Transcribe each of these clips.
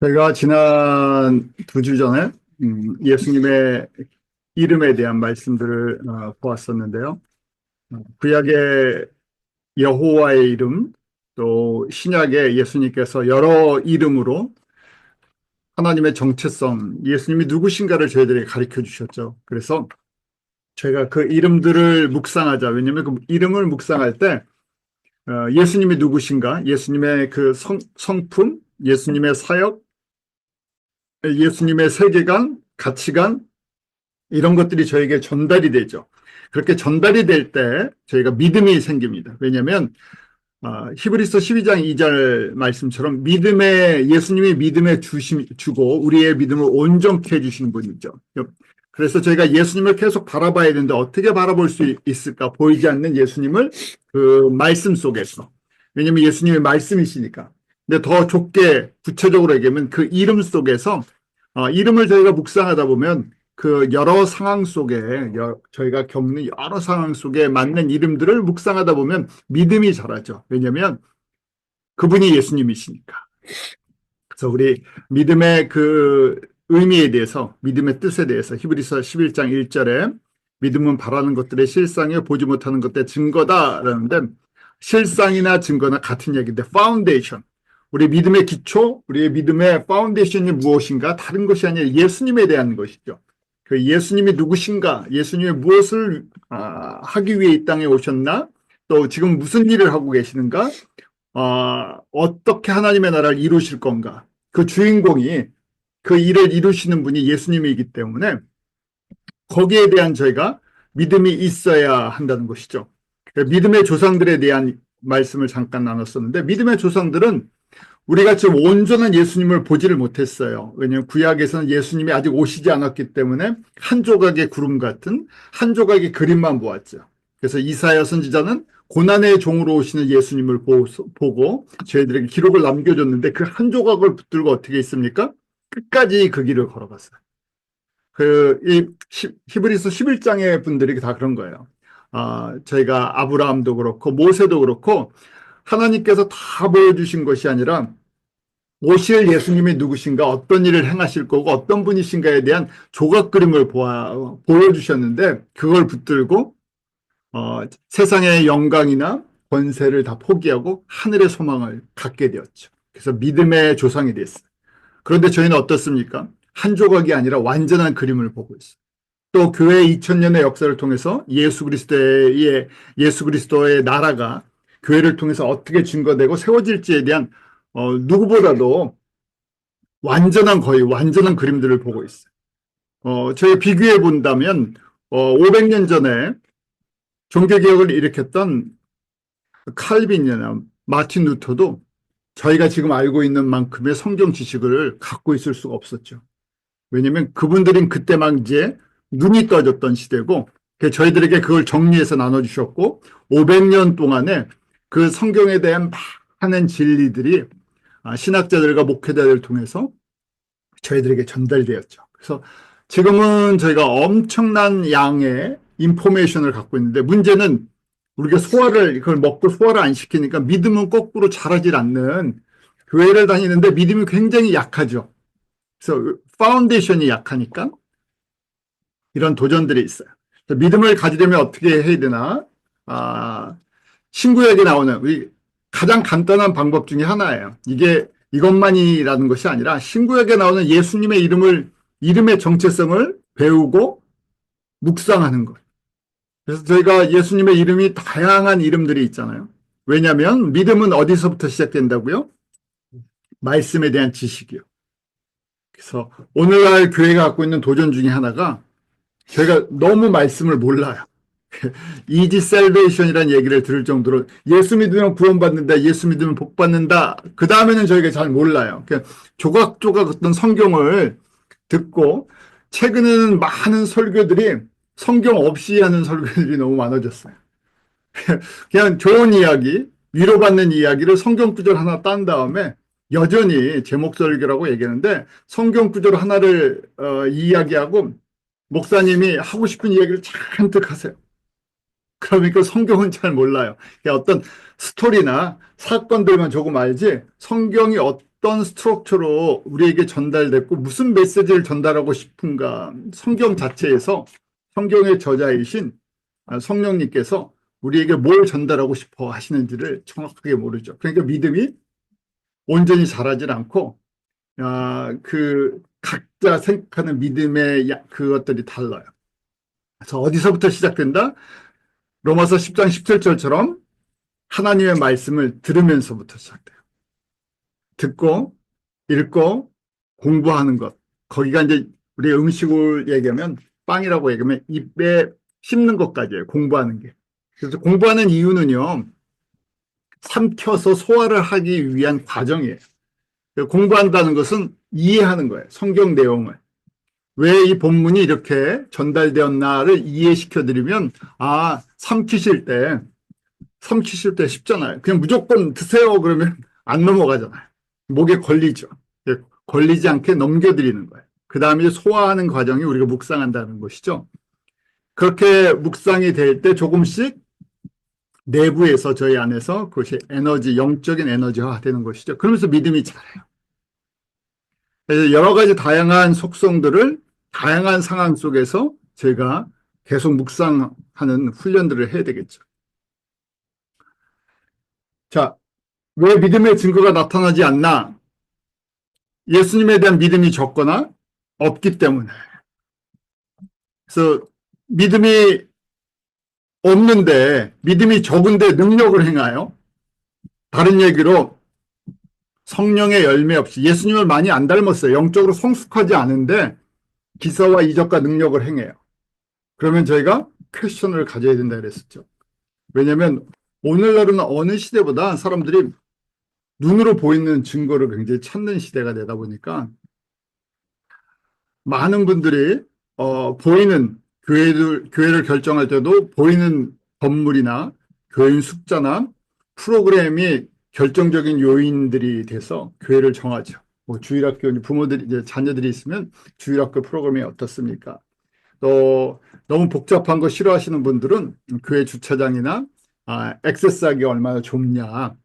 제가 지난 2주 전에 예수님의 이름에 대한 말씀들을 보았었는데요. 구약의 여호와의 이름, 또 신약의 예수님께서 여러 이름으로 하나님의 정체성, 예수님이 누구신가를 저희들에게 가르쳐 주셨죠. 그래서 저희가 그 이름들을 묵상하자. 왜냐하면 그 이름을 묵상할 때 예수님이 누구신가, 예수님의 그 성품, 예수님의 사역, 예수님의 세계관, 가치관, 이런 것들이 저에게 전달이 되죠. 그렇게 전달이 될 때 저희가 믿음이 생깁니다. 왜냐하면 히브리서 12장 2절 말씀처럼 예수님이 믿음에 주고 우리의 믿음을 온전케 해주시는 분이죠. 그래서 저희가 예수님을 계속 바라봐야 되는데 어떻게 바라볼 수 있을까? 보이지 않는 예수님을 그 말씀 속에서. 왜냐하면 예수님의 말씀이시니까. 근데 더 좁게 구체적으로 얘기하면 그 이름 속에서 이름을 저희가 묵상하다 보면 그 여러 상황 속에 저희가 겪는 여러 상황 속에 맞는 이름들을 묵상하다 보면 믿음이 자라죠. 왜냐하면 그분이 예수님이시니까. 그래서 우리 믿음의 그 의미에 대해서, 믿음의 뜻에 대해서 히브리서 11장 1절에 믿음은 바라는 것들의 실상이요 보지 못하는 것들의 증거다라는데, 실상이나 증거나 같은 얘기인데 파운데이션, 우리 믿음의 기초, 우리의 믿음의 파운데이션이 무엇인가? 다른 것이 아니라 예수님에 대한 것이죠. 그 예수님이 누구신가? 예수님이 무엇을 하기 위해 이 땅에 오셨나? 또 지금 무슨 일을 하고 계시는가? 어떻게 하나님의 나라를 이루실 건가? 그 주인공이, 그 일을 이루시는 분이 예수님이기 때문에 거기에 대한 저희가 믿음이 있어야 한다는 것이죠. 믿음의 조상들에 대한 말씀을 잠깐 나눴었는데, 믿음의 조상들은 우리가 지금 온전한 예수님을 보지를 못했어요. 왜냐하면 구약에서는 예수님이 아직 오시지 않았기 때문에 한 조각의 구름 같은 한 조각의 그림만 보았죠. 그래서 이사야 선지자는 고난의 종으로 오시는 예수님을 보고 저희들에게 기록을 남겨줬는데 그 한 조각을 붙들고 어떻게 있습니까? 끝까지 그 길을 걸어갔어요. 이 히브리서 11장의 분들이 다 그런 거예요. 저희가 아브라함도 그렇고 모세도 그렇고 하나님께서 다 보여주신 것이 아니라 오실 예수님이 누구신가, 어떤 일을 행하실 거고 어떤 분이신가에 대한 조각 그림을 보여주셨는데 그걸 붙들고 세상의 영광이나 권세를 다 포기하고 하늘의 소망을 갖게 되었죠. 그래서 믿음의 조상이 됐어요. 그런데 저희는 어떻습니까? 한 조각이 아니라 완전한 그림을 보고 있어요. 또 교회 2000년의 역사를 통해서 예수 그리스도의 나라가 교회를 통해서 어떻게 증거되고 세워질지에 대한 누구보다도 거의 완전한 그림들을 보고 있어요. 저희 비교해 본다면 500년 전에 종교개혁을 일으켰던 칼빈이나 마틴 루터도 저희가 지금 알고 있는 만큼의 성경 지식을 갖고 있을 수가 없었죠. 왜냐하면 그분들은 그때 막 이제 눈이 떠졌던 시대고 저희들에게 그걸 정리해서 나눠주셨고 500년 동안에 그 성경에 대한 많은 진리들이 신학자들과 목회자들을 통해서 저희들에게 전달되었죠. 그래서 지금은 저희가 엄청난 양의 인포메이션을 갖고 있는데 문제는 우리가 그걸 먹고 소화를 안 시키니까 믿음은 거꾸로 자라질 않는, 교회를 다니는데 믿음이 굉장히 약하죠. 그래서 파운데이션이 약하니까 이런 도전들이 있어요. 믿음을 가지려면 어떻게 해야 되나? 신구약에 나오는 우리 가장 간단한 방법 중에 하나예요. 이것만이라는 것이 아니라 신구약에 나오는 예수님의 이름의 정체성을 배우고 묵상하는 것. 그래서 저희가 예수님의 이름이 다양한 이름들이 있잖아요. 왜냐하면 믿음은 어디서부터 시작된다고요? 말씀에 대한 지식이요. 그래서 오늘날 교회가 갖고 있는 도전 중에 하나가 저희가 너무 말씀을 몰라요. 이지 셀베이션이라는 얘기를 들을 정도로 예수 믿으면 구원받는다, 예수 믿으면 복받는다. 그 다음에는 저희가 잘 몰라요. 조각조각 어떤 성경을 듣고, 최근에는 많은 설교들이 성경 없이 하는 설교들이 너무 많아졌어요. 그냥 좋은 이야기, 위로받는 이야기를 성경 구절 하나 딴 다음에 여전히 제목 설교라고 얘기하는데 성경 구절 하나를 이야기하고 목사님이 하고 싶은 이야기를 잔뜩 하세요. 그러니까 성경은 잘 몰라요. 어떤 스토리나 사건들만 조금 알지 성경이 어떤 스트럭처로 우리에게 전달됐고 무슨 메시지를 전달하고 싶은가. 성경 자체에서 성경의 저자이신 성령님께서 우리에게 뭘 전달하고 싶어 하시는지를 정확하게 모르죠. 그러니까 믿음이 온전히 자라질 않고 그 각자 생각하는 믿음의 그것들이 달라요. 그래서 어디서부터 시작된다? 로마서 10장 17절처럼 하나님의 말씀을 들으면서부터 시작돼요. 듣고 읽고 공부하는 것. 거기가 이제 우리 음식을 얘기하면 빵이라고 얘기하면 입에 씹는 것까지예요. 공부하는 게. 그래서 공부하는 이유는요. 삼켜서 소화를 하기 위한 과정이에요. 공부한다는 것은 이해하는 거예요. 성경 내용을. 왜 이 본문이 이렇게 전달되었나를 이해시켜드리면 삼키실 때 쉽잖아요. 그냥 무조건 드세요 그러면 안 넘어가잖아요. 목에 걸리죠. 걸리지 않게 넘겨드리는 거예요. 그 다음에 소화하는 과정이 우리가 묵상한다는 것이죠. 그렇게 묵상이 될 때 조금씩 내부에서 저희 안에서 그것이 에너지, 영적인 에너지화 되는 것이죠. 그러면서 믿음이 자라요. 그래서 여러 가지 다양한 속성들을 다양한 상황 속에서 제가 계속 묵상하는 훈련들을 해야 되겠죠. 자, 왜 믿음의 증거가 나타나지 않나? 예수님에 대한 믿음이 적거나 없기 때문에. 그래서 믿음이 없는데, 믿음이 적은데 능력을 행하여, 다른 얘기로 성령의 열매 없이 예수님을 많이 안 닮았어요. 영적으로 성숙하지 않은데 기사와 이적과 능력을 행해요. 그러면 저희가 퀘스천을 가져야 된다 그랬었죠. 왜냐하면 오늘날은 어느 시대보다 사람들이 눈으로 보이는 증거를 굉장히 찾는 시대가 되다 보니까 많은 분들이 보이는 교회를 결정할 때도 보이는 건물이나 교인 숫자나 프로그램이 결정적인 요인들이 돼서 교회를 정하죠. 뭐 주일학교 부모들이 이제 자녀들이 있으면 주일학교 프로그램이 어떻습니까? 또 너무 복잡한 거 싫어하시는 분들은 교회 주차장이나 액세스하기가 얼마나 좁냐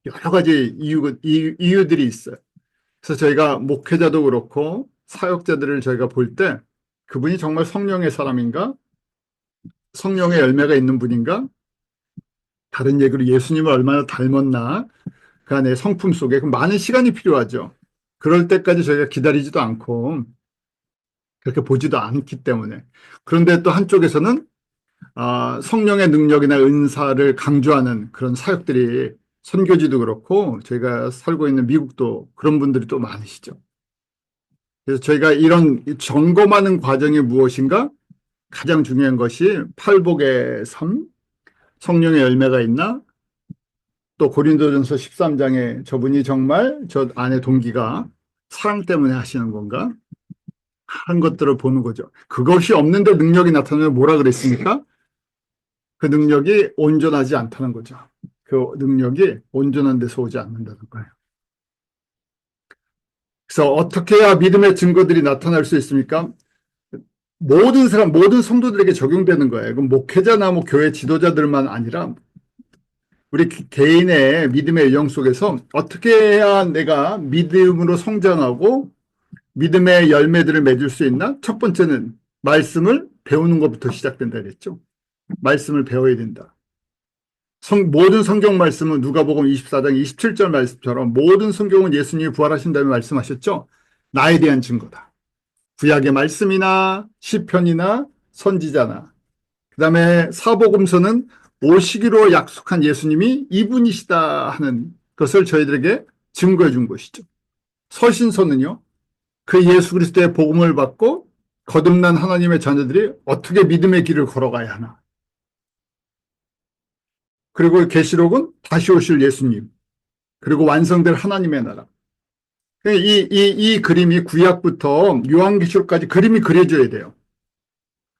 여러 가지 이유들이 있어요. 그래서 저희가 목회자도 그렇고 사역자들을 저희가 볼 때 그분이 정말 성령의 사람인가? 성령의 열매가 있는 분인가? 다른 얘기로 예수님을 얼마나 닮았나? 그 안에 성품 속에 많은 시간이 필요하죠. 그럴 때까지 저희가 기다리지도 않고 그렇게 보지도 않기 때문에. 그런데 또 한쪽에서는 성령의 능력이나 은사를 강조하는 그런 사역들이 선교지도 그렇고 저희가 살고 있는 미국도 그런 분들이 또 많으시죠. 그래서 저희가 이런 점검하는 과정이 무엇인가? 가장 중요한 것이 팔복의 삶, 성령의 열매가 있나? 또 고린도전서 13장에 저분이 정말 저 안에 동기가 사랑 때문에 하시는 건가? 하는 것들을 보는 거죠. 그것이 없는데 능력이 나타나면 뭐라 그랬습니까? 그 능력이 온전하지 않다는 거죠. 그 능력이 온전한 데서 오지 않는다는 거예요. 그래서 어떻게 해야 믿음의 증거들이 나타날 수 있습니까? 모든 성도들에게 적용되는 거예요. 그럼 목회자나 뭐 교회 지도자들만 아니라 우리 개인의 믿음의 영 속에서 어떻게 해야 내가 믿음으로 성장하고 믿음의 열매들을 맺을 수 있나? 첫 번째는 말씀을 배우는 것부터 시작된다 그랬죠. 말씀을 배워야 된다. 모든 성경 말씀은 누가복음 24장 27절 말씀처럼 모든 성경은 예수님이 부활하신 다음에 말씀하셨죠. 나에 대한 증거다. 구약의 말씀이나 시편이나 선지자나 그다음에 사복음서는 오시기로 약속한 예수님이 이분이시다 하는 것을 저희들에게 증거해 준 것이죠. 서신서는요. 그 예수 그리스도의 복음을 받고 거듭난 하나님의 자녀들이 어떻게 믿음의 길을 걸어가야 하나. 그리고 계시록은 다시 오실 예수님. 그리고 완성될 하나님의 나라. 이 그림이 구약부터 요한계시록까지 그림이 그려져야 돼요.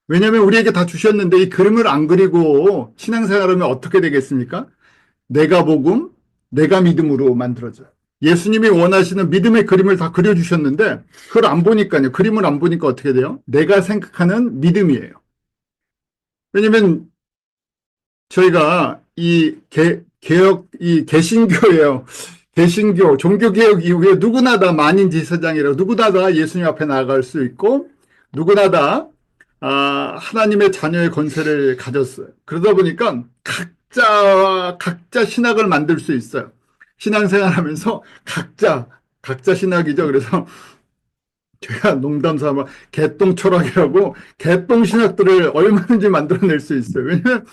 왜냐하면 우리에게 다 주셨는데 이 그림을 안 그리고 신앙생활하면 어떻게 되겠습니까? 내가 복음, 내가 믿음으로 만들어져요. 예수님이 원하시는 믿음의 그림을 다 그려주셨는데 그걸 안 보니까요. 그림을 안 보니까 어떻게 돼요? 내가 생각하는 믿음이에요. 왜냐하면 저희가 이 개신교예요. 개신교, 종교개혁 이후에 누구나 다 만인 제사장이라고 누구나 다 예수님 앞에 나아갈 수 있고 누구나 다 하나님의 자녀의 권세를 가졌어요. 그러다 보니까 각자 신학을 만들 수 있어요. 신앙생활하면서 각자 신학이죠. 그래서 제가 농담 삼아 개똥 철학이라고 개똥 신학들을 얼마든지 만들어낼 수 있어요. 왜냐면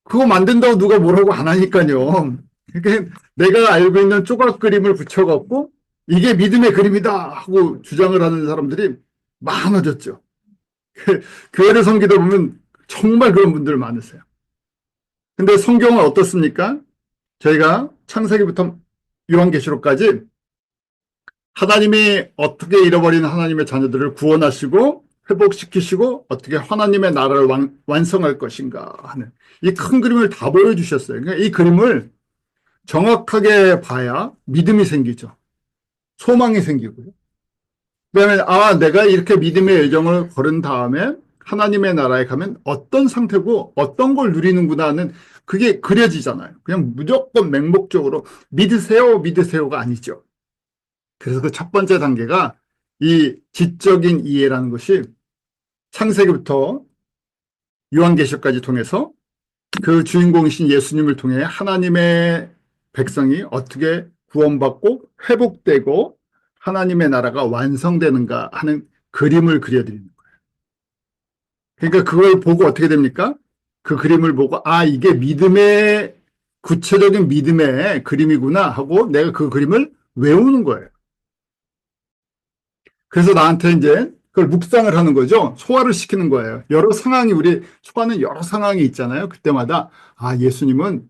그거 만든다고 누가 뭐라고 안 하니까요. 그러니까 내가 알고 있는 조각 그림을 붙여갖고 이게 믿음의 그림이다 하고 주장을 하는 사람들이 많아졌죠. 교회를 섬기다 보면 정말 그런 분들 많으세요. 근데 성경은 어떻습니까? 저희가 창세기부터 요한계시록까지 하나님이 어떻게 잃어버린 하나님의 자녀들을 구원하시고 회복시키시고 어떻게 하나님의 나라를 완성할 것인가 하는 이 큰 그림을 다 보여주셨어요. 그러니까 이 그림을 정확하게 봐야 믿음이 생기죠. 소망이 생기고요. 그다음에 내가 이렇게 믿음의 여정을 걸은 다음에 하나님의 나라에 가면 어떤 상태고 어떤 걸 누리는구나 하는 그게 그려지잖아요. 그냥 무조건 맹목적으로 믿으세요가 아니죠. 그래서 그 첫 번째 단계가 이 지적인 이해라는 것이 창세기부터 요한계시록까지 통해서 그 주인공이신 예수님을 통해 하나님의 백성이 어떻게 구원받고 회복되고 하나님의 나라가 완성되는가 하는 그림을 그려드리는 거예요. 그러니까 그걸 보고 어떻게 됩니까? 그 그림을 보고 이게 구체적인 믿음의 그림이구나 하고 내가 그 그림을 외우는 거예요. 그래서 나한테 이제 그걸 묵상을 하는 거죠. 소화를 시키는 거예요. 우리 소화는 여러 상황이 있잖아요. 그때마다 예수님은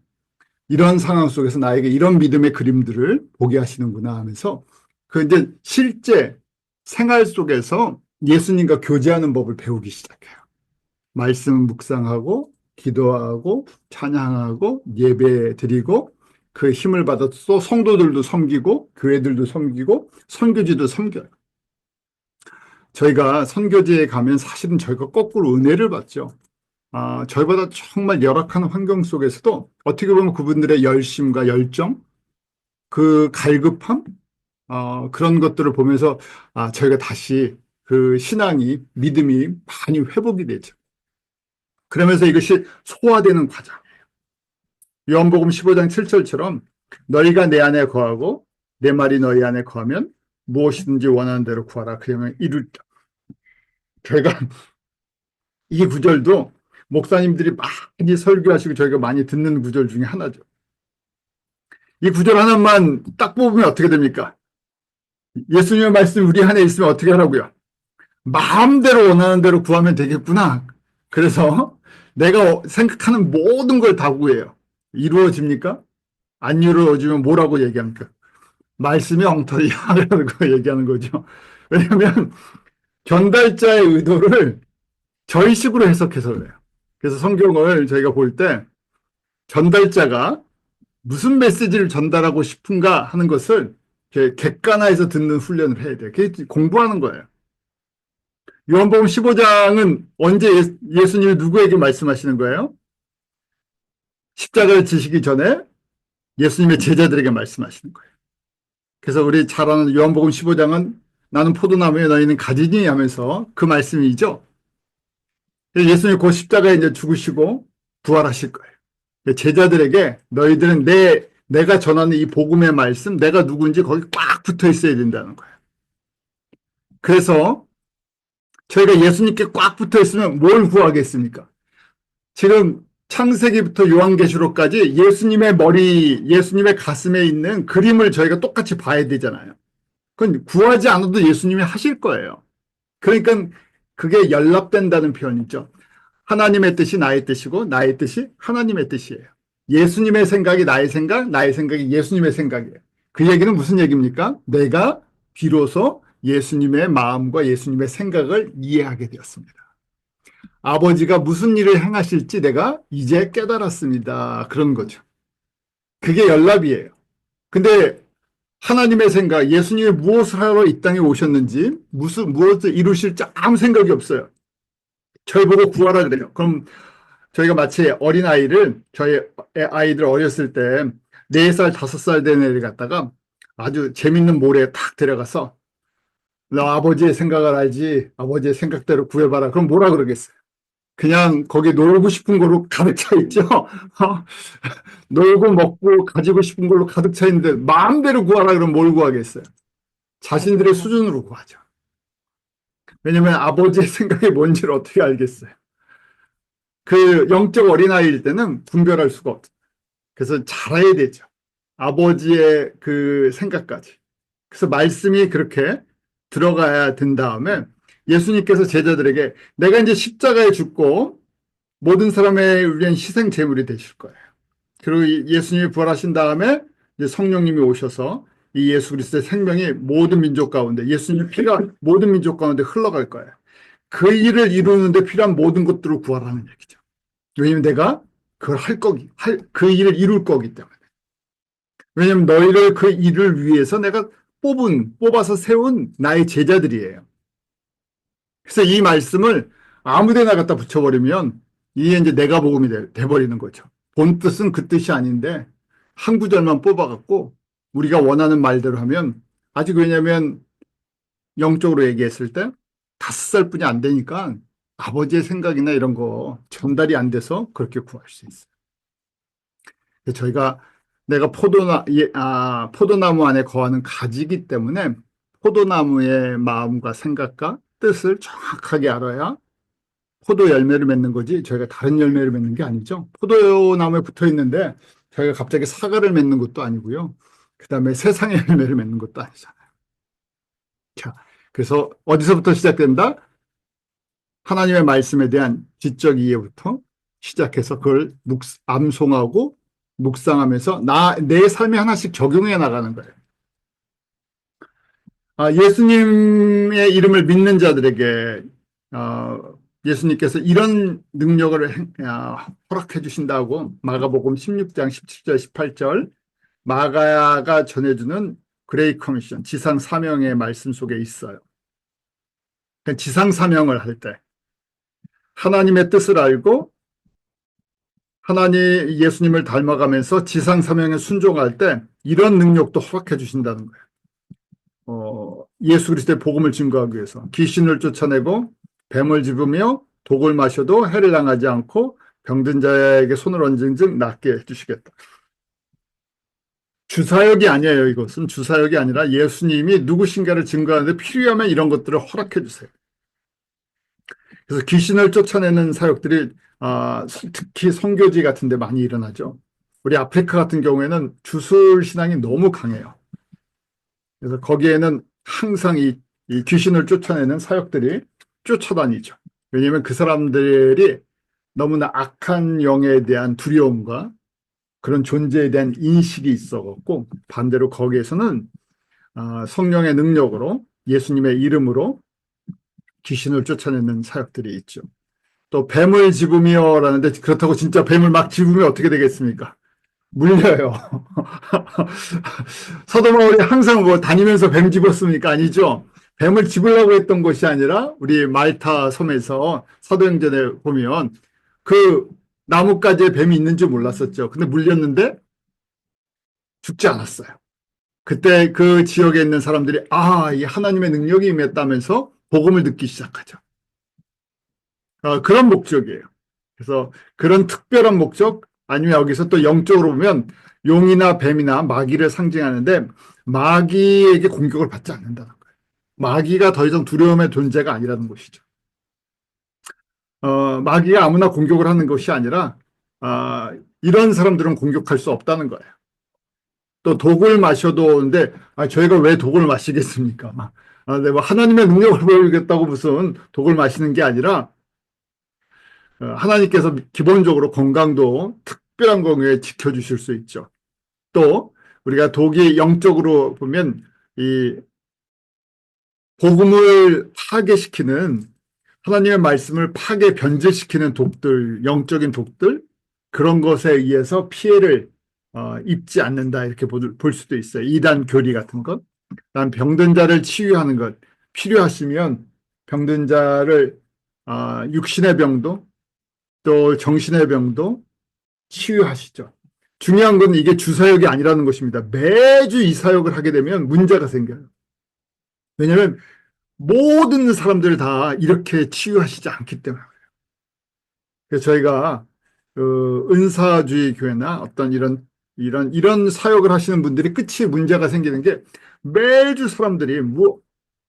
이런 상황 속에서 나에게 이런 믿음의 그림들을 보게 하시는구나 하면서 그 이제 실제 생활 속에서 예수님과 교제하는 법을 배우기 시작해요. 말씀 묵상하고 기도하고 찬양하고 예배 드리고 그 힘을 받아서 또 성도들도 섬기고 교회들도 섬기고 선교지도 섬겨요. 저희가 선교지에 가면 사실은 저희가 거꾸로 은혜를 받죠. 저희보다 정말 열악한 환경 속에서도 어떻게 보면 그분들의 열심과 열정, 그 갈급함, 그런 것들을 보면서 저희가 다시 그 믿음이 많이 회복이 되죠. 그러면서 이것이 소화되는 과정이에요. 요한복음 15장 7절처럼 너희가 내 안에 거하고 내 말이 너희 안에 거하면 무엇이든지 원하는 대로 구하라. 그러면 이룰다. 저희가 이 구절도 목사님들이 많이 설교하시고 저희가 많이 듣는 구절 중에 하나죠. 이 구절 하나만 딱 뽑으면 어떻게 됩니까? 예수님의 말씀이 우리 안에 있으면 어떻게 하라고요? 마음대로 원하는 대로 구하면 되겠구나. 그래서 내가 생각하는 모든 걸 다 구해요. 이루어집니까? 안 이루어지면 뭐라고 얘기합니까? 말씀이 엉터리야라고 얘기하는 거죠. 왜냐하면 전달자의 의도를 저희식으로 해석해서 그래요. 그래서 성경을 저희가 볼 때 전달자가 무슨 메시지를 전달하고 싶은가 하는 것을 객관화해서 듣는 훈련을 해야 돼요. 그게 공부하는 거예요. 요한복음 15장은 언제 예수님이 누구에게 말씀하시는 거예요? 십자가를 지시기 전에 예수님의 제자들에게 말씀하시는 거예요. 그래서 우리 잘 아는 요한복음 15장은 나는 포도나무에 너희는 가지니 하면서 그 말씀이죠. 예수님이 그 십자가에 이제 죽으시고 부활하실 거예요. 제자들에게 너희들은 내가 전하는 이 복음의 말씀, 내가 누군지 거기 꽉 붙어 있어야 된다는 거예요. 그래서 저희가 예수님께 꽉 붙어 있으면 뭘 구하겠습니까? 지금 창세기부터 요한계시록까지 예수님의 가슴에 있는 그림을 저희가 똑같이 봐야 되잖아요. 그건 구하지 않아도 예수님이 하실 거예요. 그러니까 그게 연합된다는 표현이죠. 하나님의 뜻이 나의 뜻이고 나의 뜻이 하나님의 뜻이에요. 예수님의 생각이 나의 생각이 예수님의 생각이에요. 그 얘기는 무슨 얘기입니까? 내가 비로소 예수님의 마음과 예수님의 생각을 이해하게 되었습니다. 아버지가 무슨 일을 행하실지 내가 이제 깨달았습니다. 그런 거죠. 그게 연합이에요. 근데 하나님의 생각, 예수님이 무엇을 하러 이 땅에 오셨는지, 무엇을 이루실지 아무 생각이 없어요. 저희 보고 구하라 그래요. 그럼 저희가 마치 저희 아이들 어렸을 때 4살, 5살 된 애를 갖다가 아주 재밌는 모래에 탁 데려가서 너 아버지의 생각을 알지? 아버지의 생각대로 구해봐라. 그럼 뭐라 그러겠어요? 그냥 거기 놀고 싶은 걸로 가득 차 있죠? 놀고 먹고 가지고 싶은 걸로 가득 차 있는데 마음대로 구하라 그러면 뭘 구하겠어요? 자신들의 수준으로 구하죠. 왜냐면 아버지의 생각이 뭔지를 어떻게 알겠어요? 그 영적 어린아이일 때는 분별할 수가 없어요. 그래서 잘해야 되죠. 아버지의 그 생각까지. 그래서 말씀이 그렇게 들어가야 된 다음에 예수님께서 제자들에게 내가 이제 십자가에 죽고 모든 사람의 위한 희생 제물이 되실 거예요. 그리고 예수님이 부활하신 다음에 이제 성령님이 오셔서 이 예수 그리스도의 생명이 모든 민족 가운데 예수님의 피가 모든 민족 가운데 흘러갈 거예요. 그 일을 이루는데 필요한 모든 것들을 구하라는 얘기죠. 왜냐하면 내가 그걸 그 일을 이룰 거기 때문에. 왜냐하면 너희를 그 일을 위해서 내가 뽑아서 세운 나의 제자들이에요. 그래서 이 말씀을 아무데나 갖다 붙여버리면 이게 이제 내가 복음이 돼버리는 거죠. 본 뜻은 그 뜻이 아닌데 한 구절만 뽑아갖고 우리가 원하는 말대로 하면 아직 왜냐하면 영적으로 얘기했을 때 5살뿐이 안 되니까 아버지의 생각이나 이런 거 전달이 안 돼서 그렇게 구할 수 있어요. 저희가 내가 포도나무 안에 거하는 가지이기 때문에 포도나무의 마음과 생각과 뜻을 정확하게 알아야 포도 열매를 맺는 거지 저희가 다른 열매를 맺는 게 아니죠. 포도나무에 붙어 있는데 저희가 갑자기 사과를 맺는 것도 아니고요. 그 다음에 세상의 열매를 맺는 것도 아니잖아요. 자, 그래서 어디서부터 시작된다? 하나님의 말씀에 대한 지적 이해부터 시작해서 그걸 암송하고 묵상하면서 내 삶에 하나씩 적용해 나가는 거예요. 예수님의 이름을 믿는 자들에게 예수님께서 이런 능력을 허락해 주신다고 마가복음 16장 17절 18절 마가가 전해주는 그레이 커미션 지상 사명의 말씀 속에 있어요. 그러니까 지상 사명을 할 때 하나님의 뜻을 알고 예수님을 닮아가면서 지상 사명에 순종할 때 이런 능력도 허락해 주신다는 거예요. 예수 그리스도의 복음을 증거하기 위해서 귀신을 쫓아내고 뱀을 집으며 독을 마셔도 해를 당하지 않고 병든 자에게 손을 얹은 즉 낫게 해주시겠다. 주사역이 아니에요. 이것은 주사역이 아니라 예수님이 누구신가를 증거하는데 필요하면 이런 것들을 허락해 주세요. 그래서 귀신을 쫓아내는 사역들이 특히 선교지 같은 데 많이 일어나죠. 우리 아프리카 같은 경우에는 주술 신앙이 너무 강해요. 그래서 거기에는 항상 이 귀신을 쫓아내는 사역들이 쫓아다니죠. 왜냐하면 그 사람들이 너무나 악한 영에 대한 두려움과 그런 존재에 대한 인식이 있어갖고 반대로 거기에서는 성령의 능력으로 예수님의 이름으로 귀신을 쫓아내는 사역들이 있죠. 또 뱀을 집으며라는데 그렇다고 진짜 뱀을 막 집으면 어떻게 되겠습니까? 물려요. 사도 바울이 항상 뭐 다니면서 뱀 집었습니까? 아니죠. 뱀을 집으려고 했던 것이 아니라 우리 말타 섬에서 사도행전에 보면 그 나뭇가지에 뱀이 있는 줄 몰랐었죠. 근데 물렸는데 죽지 않았어요. 그때 그 지역에 있는 사람들이 이 하나님의 능력이 임했다면서 복음을 듣기 시작하죠. 그런 목적이에요. 그래서 그런 특별한 목적 아니면 여기서 또 영적으로 보면 용이나 뱀이나 마귀를 상징하는데 마귀에게 공격을 받지 않는다는 거예요. 마귀가 더 이상 두려움의 존재가 아니라는 것이죠. 마귀가 아무나 공격을 하는 것이 아니라 이런 사람들은 공격할 수 없다는 거예요. 또 독을 마셔도 근데 저희가 왜 독을 마시겠습니까? 뭐 하나님의 능력을 보여주겠다고 무슨 독을 마시는 게 아니라 하나님께서 기본적으로 건강도 특별한 경우에 지켜주실 수 있죠. 또 우리가 독이 영적으로 보면 이 복음을 파괴시키는 하나님의 말씀을 변질시키는 독들, 영적인 독들 그런 것에 의해서 피해를 입지 않는다 이렇게 볼 수도 있어요. 이단 교리 같은 것, 그다음 병든 자를 치유하는 것 필요하시면 병든 자를 육신의 병도 또 정신의 병도 치유하시죠. 중요한 건 이게 주사역이 아니라는 것입니다. 매주 이 사역을 하게 되면 문제가 생겨요. 왜냐하면 모든 사람들 다 이렇게 치유하시지 않기 때문에. 그래서 저희가 은사주의 교회나 어떤 이런 사역을 하시는 분들이 끝이 문제가 생기는 게 매주 사람들이 뭐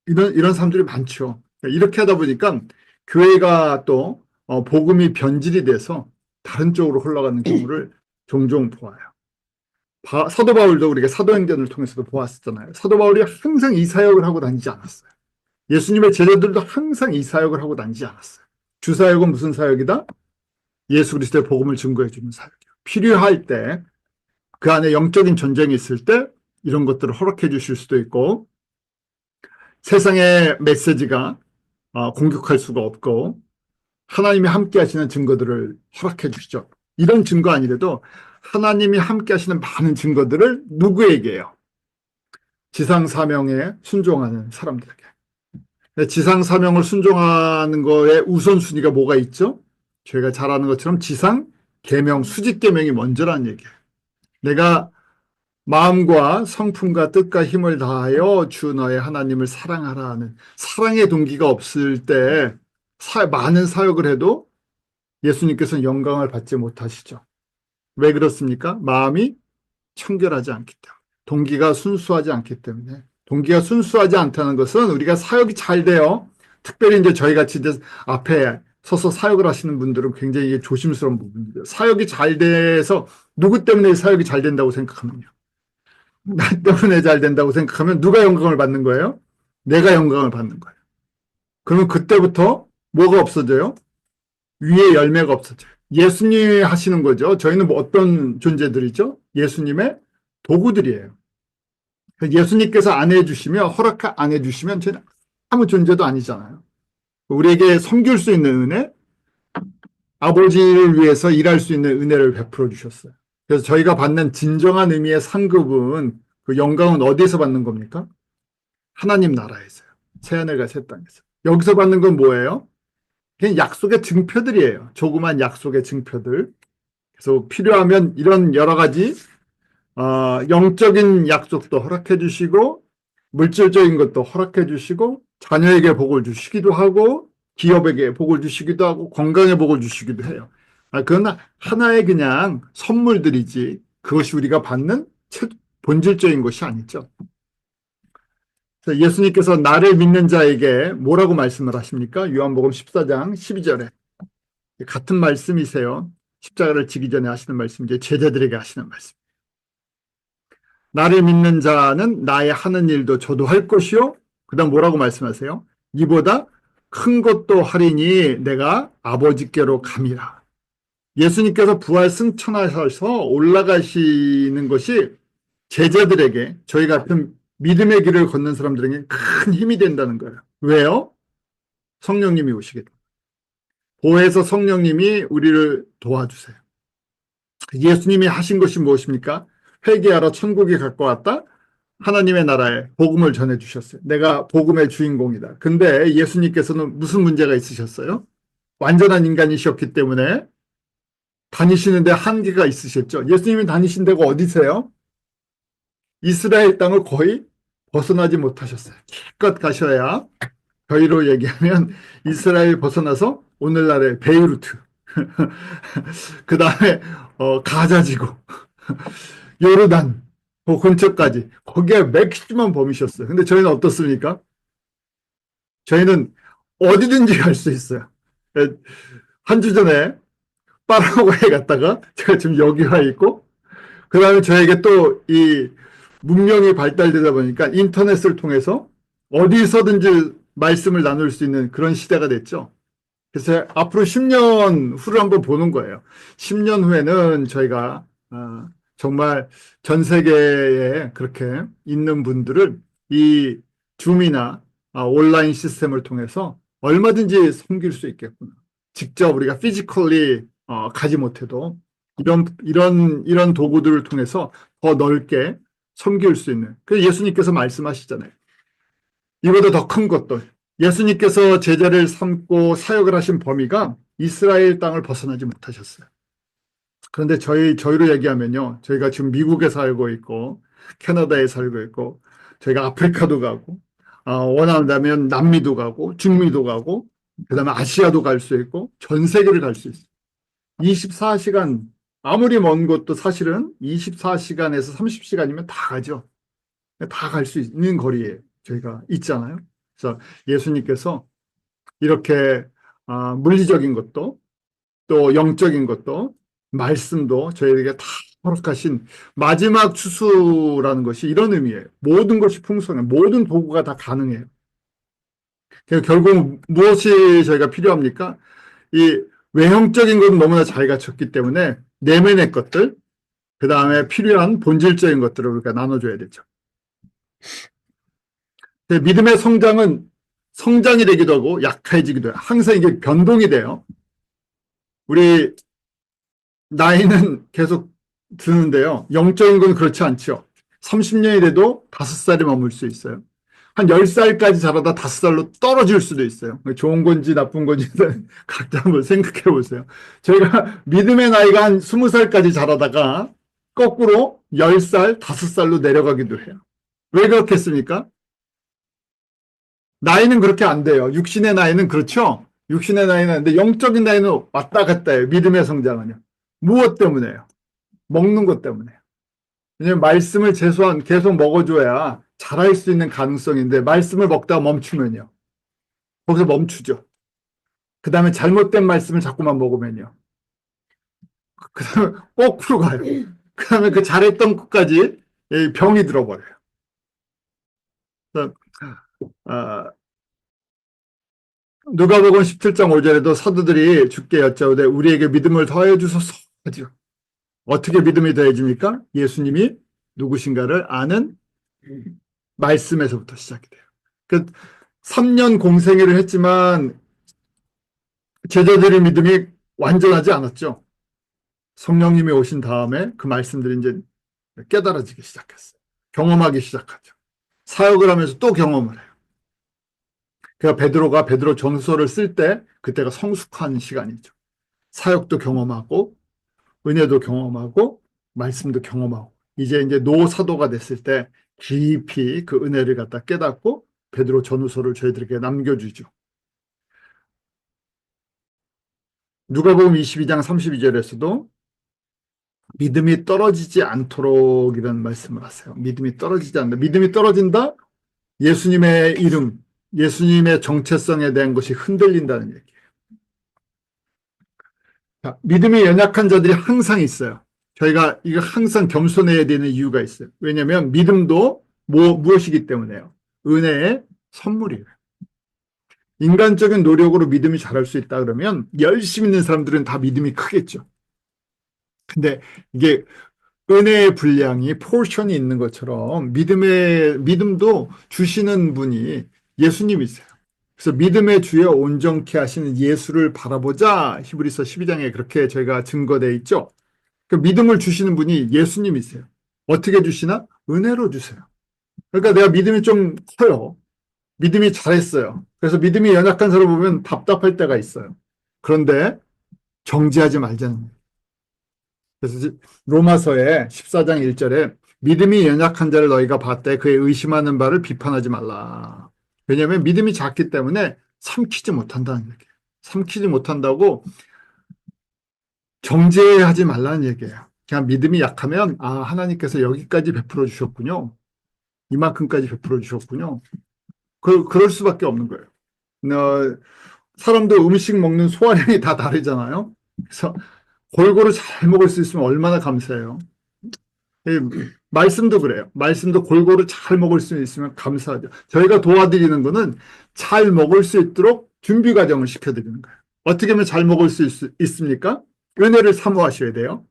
이런 사람들이 많죠. 이렇게 하다 보니까 교회가 또 복음이 변질이 돼서 다른 쪽으로 흘러가는 경우를 종종 보아요. 사도 바울도 우리가 사도행전을 통해서도 보았었잖아요. 사도 바울이 항상 이 사역을 하고 다니지 않았어요. 예수님의 제자들도 항상 이 사역을 하고 다니지 않았어요. 주 사역은 무슨 사역이다? 예수 그리스도의 복음을 증거해 주는 사역이에요. 필요할 때, 그 안에 영적인 전쟁이 있을 때 이런 것들을 허락해 주실 수도 있고, 세상의 메시지가 공격할 수가 없고 하나님이 함께 하시는 증거들을 허락해 주시죠. 이런 증거 아니래도 하나님이 함께 하시는 많은 증거들을 누구에게요? 지상 사명에 순종하는 사람들에게. 지상 사명을 순종하는 거에 우선순위가 뭐가 있죠? 저희가 잘 아는 것처럼 지상 계명, 수직 계명이 먼저라는 얘기예요. 내가 마음과 성품과 뜻과 힘을 다하여 주 너의 하나님을 사랑하라 하는 사랑의 동기가 없을 때 많은 사역을 해도 예수님께서는 영광을 받지 못하시죠. 왜 그렇습니까? 마음이 청결하지 않기 때문에. 동기가 순수하지 않기 때문에. 동기가 순수하지 않다는 것은 우리가 사역이 잘 돼요. 특별히 이제 저희 같이 이제 앞에 서서 사역을 하시는 분들은 굉장히 이게 조심스러운 부분이에요. 사역이 잘 돼서 누구 때문에 사역이 잘 된다고 생각하면요. 나 때문에 잘 된다고 생각하면 누가 영광을 받는 거예요? 내가 영광을 받는 거예요. 그러면 그때부터 뭐가 없어져요? 위에 열매가 없어져요. 예수님이 하시는 거죠. 저희는 뭐 어떤 존재들이죠? 예수님의 도구들이에요. 예수님께서 안 해주시면, 허락 안 해주시면 저희는 아무 존재도 아니잖아요. 우리에게 섬길 수 있는 은혜, 아버지를 위해서 일할 수 있는 은혜를 베풀어 주셨어요. 그래서 저희가 받는 진정한 의미의 상급은, 그 영광은 어디에서 받는 겁니까? 하나님 나라에서요. 새하늘과 새 땅에서. 여기서 받는 건 뭐예요? 그냥 약속의 증표들이에요. 조그만 약속의 증표들. 그래서 필요하면 이런 여러 가지 영적인 약속도 허락해 주시고 물질적인 것도 허락해 주시고 자녀에게 복을 주시기도 하고 기업에게 복을 주시기도 하고 건강에 복을 주시기도 해요. 그건 하나의 그냥 선물들이지 그것이 우리가 받는 본질적인 것이 아니죠. 예수님께서 나를 믿는 자에게 뭐라고 말씀을 하십니까? 요한복음 14장 12절에 같은 말씀이세요. 십자가를 지기 전에 하시는 말씀, 이제 제자들에게 하시는 말씀. 나를 믿는 자는 나의 하는 일도 저도 할 것이요. 그 다음 뭐라고 말씀하세요? 이보다 큰 것도 하리니 내가 아버지께로 감이라. 예수님께서 부활 승천하셔서 올라가시는 것이 제자들에게, 저희 같은 믿음의 길을 걷는 사람들에게 큰 힘이 된다는 거예요. 왜요? 성령님이 오시게 됩니다. 보혜서 성령님이 우리를 도와주세요. 예수님이 하신 것이 무엇입니까? 회개하라 천국이 가까웠다. 하나님의 나라에 복음을 전해주셨어요. 내가 복음의 주인공이다. 근데 예수님께서는 무슨 문제가 있으셨어요? 완전한 인간이셨기 때문에 다니시는데 한계가 있으셨죠. 예수님이 다니신 데가 어디세요? 이스라엘 땅을 거의 벗어나지 못하셨어요. 기껏 가셔야, 저희로 얘기하면 이스라엘 벗어나서 오늘날의 베이루트, 그 다음에 가자지구, 요르단, 그 근처까지 거기에 맥시멈 범위셨어요. 근데 저희는 어떻습니까? 저희는 어디든지 갈 수 있어요. 한 주 전에 파라과이에 갔다가 제가 지금 여기 와 있고, 그 다음에 저에게 또 이 문명이 발달되다 보니까 인터넷을 통해서 어디서든지 말씀을 나눌 수 있는 그런 시대가 됐죠. 그래서 앞으로 10년 후를 한번 보는 거예요. 10년 후에는 저희가 정말 전 세계에 그렇게 있는 분들을 이 줌이나 온라인 시스템을 통해서 얼마든지 섬길 수 있겠구나. 직접 우리가 피지컬리 가지 못해도 이런 도구들을 통해서 더 넓게 섬길 수 있는. 그래서 예수님께서 말씀하시잖아요. 이보다 더 큰 것들. 예수님께서 제자를 삼고 사역을 하신 범위가 이스라엘 땅을 벗어나지 못하셨어요. 그런데 저희로 얘기하면요. 저희가 지금 미국에 살고 있고, 캐나다에 살고 있고, 저희가 아프리카도 가고, 원한다면 남미도 가고, 중미도 가고, 그 다음에 아시아도 갈 수 있고, 전 세계를 갈 수 있어요. 24시간, 아무리 먼 곳도 사실은 24시간에서 30시간이면 다 가죠. 다 갈 수 있는 거리에 저희가 있잖아요. 그래서 예수님께서 이렇게 물리적인 것도 또 영적인 것도 말씀도 저희에게 다 허락하신 마지막 추수라는 것이 이런 의미예요. 모든 것이 풍성해. 모든 도구가 다 가능해요. 결국 무엇이 저희가 필요합니까? 이 외형적인 것은 너무나 잘 갖췄기 때문에 내면의 것들, 그 다음에 필요한 본질적인 것들을 우리가 나눠줘야 되죠. 믿음의 성장은 성장이 되기도 하고 약해지기도 해요. 항상 이게 변동이 돼요. 우리 나이는 계속 드는데요. 영적인 건 그렇지 않죠. 30년이 돼도 5살에 머물 수 있어요. 한 10살까지 자라다 5살로 떨어질 수도 있어요. 좋은 건지 나쁜 건지 각자 한번 생각해 보세요. 저희가 믿음의 나이가 한 20살까지 자라다가 거꾸로 10살, 5살로 내려가기도 해요. 왜 그렇겠습니까? 나이는 그렇게 안 돼요. 육신의 나이는 그렇죠? 육신의 나이는, 근데 영적인 나이는 왔다 갔다 해요. 믿음의 성장은요. 무엇 때문에요? 먹는 것 때문에요. 왜냐면 말씀을 최소한 계속 먹어줘야 잘할 수 있는 가능성인데, 말씀을 먹다가 멈추면요. 거기서 멈추죠. 그 다음에 잘못된 말씀을 자꾸만 먹으면요. 그 다음에 거꾸로 가요. 그 다음에 그 잘했던 것까지 병이 들어버려요. 그래서, 아, 누가복음 17장 5절에도 사도들이 주께 여짜오되 우리에게 믿음을 더해 주소서 하죠. 어떻게 믿음이 더해집니까? 예수님이 누구신가를 아는 말씀에서부터 시작이 돼요. 그 3년 공생애를 했지만 제자들의 믿음이 완전하지 않았죠. 성령님이 오신 다음에 그 말씀들이 이제 깨달아지기 시작했어요. 경험하기 시작하죠. 사역을 하면서 또 경험을 해요. 그러니까 베드로가 베드로 전서를 쓸 때 그때가 성숙한 시간이죠. 사역도 경험하고 은혜도 경험하고 말씀도 경험하고 이제 노 사도가 됐을 때 깊이 그 은혜를 갖다 깨닫고 베드로 전후서를 저희들에게 남겨주죠. 누가복음 22장 32절에서도 믿음이 떨어지지 않도록 이런 말씀을 하세요. 믿음이 떨어지지 않는다. 믿음이 떨어진다? 예수님의 이름, 예수님의 정체성에 대한 것이 흔들린다는 얘기예요. 자, 믿음이 연약한 자들이 항상 있어요. 저희가 이거 항상 겸손해야 되는 이유가 있어요. 왜냐하면 믿음도 무엇이기 때문에요. 은혜의 선물이에요. 인간적인 노력으로 믿음이 자랄 수 있다 그러면 열심히 있는 사람들은 다 믿음이 크겠죠. 근데 이게 은혜의 분량이 포션이 있는 것처럼 믿음도 주시는 분이 예수님이세요. 그래서 믿음의 주여 온전케 하시는 예수를 바라보자. 히브리서 12장에 그렇게 저희가 증거되어 있죠. 그 믿음을 주시는 분이 예수님이세요. 어떻게 주시나? 은혜로 주세요. 그러니까 내가 믿음이 좀 커요. 믿음이 잘했어요. 그래서 믿음이 연약한 사람 보면 답답할 때가 있어요. 그런데 정지하지 말자는 거예요. 그래서 로마서의 14장 1절에 믿음이 연약한 자를 너희가 봤되 그의 의심하는 바를 비판하지 말라. 왜냐하면 믿음이 작기 때문에 삼키지 못한다는 얘기예요. 삼키지 못한다고 정죄하지 말라는 얘기예요. 그냥 믿음이 약하면 하나님께서 여기까지 베풀어 주셨군요. 이만큼까지 베풀어 주셨군요. 그럴 수밖에 없는 거예요. 사람도 음식 먹는 소화량이 다 다르잖아요. 그래서 골고루 잘 먹을 수 있으면 얼마나 감사해요. 말씀도 그래요. 말씀도 골고루 잘 먹을 수 있으면 감사하죠. 저희가 도와드리는 거는 잘 먹을 수 있도록 준비 과정을 시켜드리는 거예요. 어떻게 하면 잘 먹을 수 있습니까? 은혜를 사모하셔야 돼요.